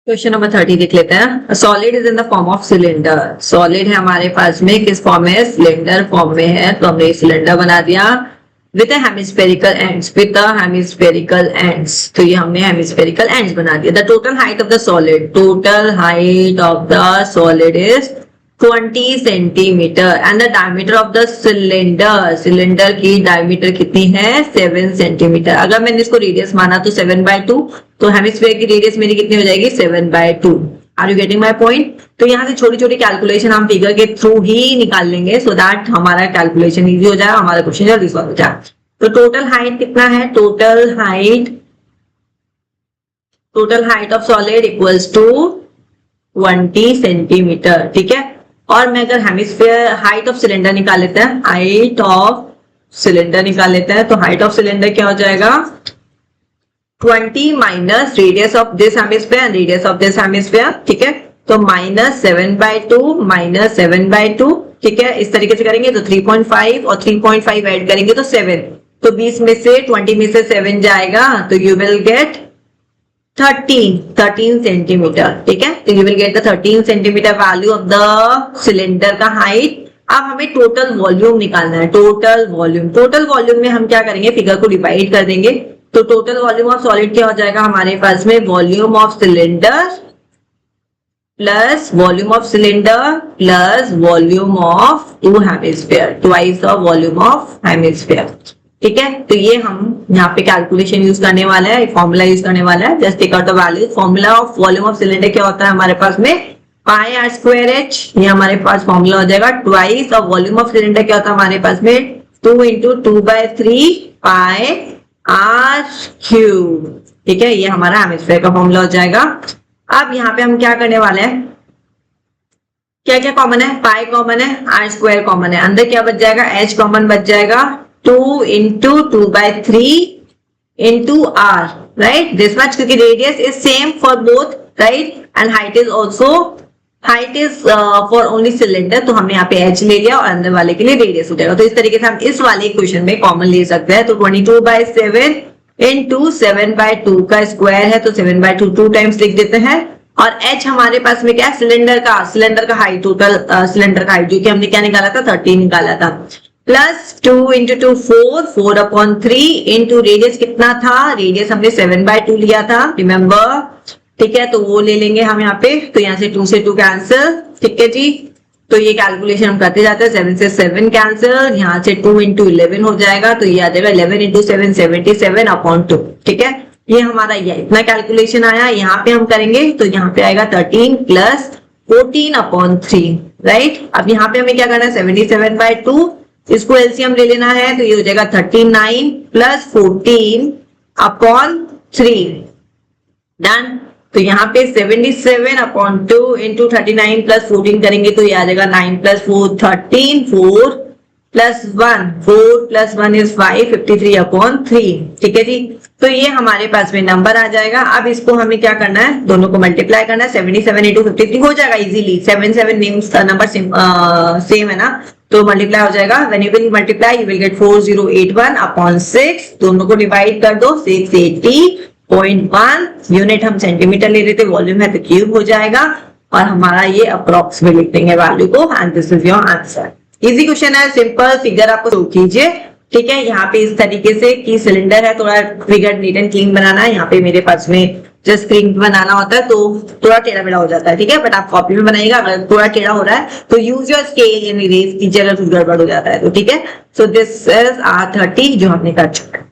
Question number 30 देख लेते हैं। Solid is in the form of cylinder. Solid है हमारे पास में, किस फॉर्म में है? सिलेंडर फॉर्म में है। तो हमने सिलेंडर बना दिया with hemispherical ends, with hemispherical ends. तो ये हमने हेमिस्फेरिकल एंड्स बना दिया। The total height of the solid, total height of the solid is 20 centimetre and the diameter of the cylinder, cylinder की डायमीटर कितनी है? 7 सेंटीमीटर। अगर मैंने इसको रेडियस माना तो 7/2, तो हेमिस्फीयर की रेडियस मेरी कितनी हो जाएगी? 7/2। Are you getting my point? तो यहाँ से छोटी छोटी कैलकुलेशन हम फिगर के थ्रू ही निकाल लेंगे सो दैट हमारा कैलकुलेशन इजी हो जाए, हमारा क्वेश्चन जल्दी सॉल्व हो जाए। तो टोटल हाइट कितना है? Total height of solid equals to 20 centimetre. ठीक है। और मैं अगर हेमिस्फीयर हाइट ऑफ सिलेंडर निकाल लेते हैं, हाइट ऑफ सिलेंडर निकाल लेते हैं, तो हाइट ऑफ सिलेंडर क्या हो जाएगा? 20 minus radius of this hemisphere and radius of this hemisphere. ठीक है। तो -7/2 ठीक है। इस तरीके से करेंगे तो 3.5 और 3.5 ऐड करेंगे तो 7। तो 20 में से 20 में से 7 जाएगा तो यू विल गेट 13 सेंटीमीटर। ठीक है। तो you will get the 13 centimetre value of the cylinder का हाइट। अब हमें टोटल वॉल्यूम निकालना है। टोटल वॉल्यूम में हम क्या करेंगे? फिगर को डिवाइड कर देंगे। तो टोटल वॉल्यूम ऑफ सॉलिड क्या हो जाएगा हमारे पास में? Volume of cylinder plus volume of cylinder plus volume of two hemisphere, twice the volume of hemisphere. ठीक है। तो ये हम यहाँ पे कैलकुलेशन यूज करने वाला है, फॉर्मूला यूज करने वाला है। Just take out the value. Formula of volume of cylinder क्या होता है हमारे पास में? πr²h। ये हमारे पास फॉर्मूला हो जाएगा। Twice of volume of cylinder क्या होता है हमारे पास में? 2 × 2/3 πr³। ठीक है। ये हमारा हेमिस्फीयर का फॉर्मूला हो जाएगा। अब यहाँ पे हम क्या करने वाले हैं? क्या क्या कॉमन है? पाई कॉमन है, r² कॉमन है, अंदर क्या बच जाएगा? h कॉमन बच जाएगा। 2 × 2/3 into r, right? This much, क्योंकि radius is same for both, right? And height is also, height is for only cylinder, तो हमने यहाँ पे h ले लिया और अंदर वाले के लिए रेडियस हो जाएगा। तो इस तरीके से हम इस वाले क्वेश्चन में कॉमन ले सकते हैं। तो 22/7 into 7/2 का स्क्वायर है, तो 7/2 2 टाइम्स लिख देते हैं। और h हमारे पास में क्या है? सिलेंडर का हाइट, टोटल सिलेंडर का हाइट, जो कि हमने क्या निकाला था? 13 निकाला था। प्लस 2 × 2 4/3 इंटू रेडियस कितना था? रेडियस हमने 7/2 लिया था, रिमेम्बर। ठीक है। तो वो ले लेंगे हम यहाँ पे। तो यहाँ से 2 से 2 कैंसिल। ठीक है जी। तो ये कैलकुलेशन हम करते जाते हैं। 7 से 7 कैंसिल, यहाँ से 2 × 11 हो जाएगा। तो ये आ जाएगा 11 × 7 77/2। ठीक है। ये हमारा ये इतना कैलकुलेशन आया। यहाँ पे हम करेंगे तो यहाँ पे आएगा 13 + 14/3, राइट? अब यहाँ पे हमें क्या करना है? 77/2, इसको एलसीएम ले लेना है। तो ये हो जाएगा 39 + 14/3, डन। तो यहाँ पे 77/2 इंटू 39 + 14 करेंगे तो ये आ जाएगा 9 + 4 13, 4 + 1 4 + 1 इज 5, 53/3। ठीक है जी। तो ये हमारे पास में नंबर आ जाएगा। अब इसको हमें क्या करना है? दोनों को मल्टीप्लाई करना है। 77 × 53 हो जाएगा इजीली। 7 नेम्स नंबर सेम है ना, तो मल्टीप्लाई हो जाएगा। When you will multiply you will get 4081/6। दोनों को डिवाइड कर दो। 680.1 यूनिट हम सेंटीमीटर ले रहे थे, वॉल्यूम है तो क्यूब हो जाएगा। और हमारा ये अप्रोक्स में लिख देंगे वैल्यू को, and this is your answer. Easy question है, सिंपल। फिगर आपको शो कीजिए। ठीक है। यहाँ पे इस तरीके से कि सिलेंडर है, थोड़ा फिगर नीट एंड क्लीन बनाना है। यहाँ पे मेरे पास में जस्ट स्क्रीन बनाना होता है तो थोड़ा टेढ़ा मेढ़ा हो जाता है। ठीक है। बट आप कॉपी में बनाइएगा। अगर थोड़ा टेढ़ा हो रहा है तो यूज योर स्केल यानी इरेज कीजिए, अगर कुछ गड़बड़ हो जाता है तो। ठीक है। सो दिस इज R30 जो हमने कर चुका है।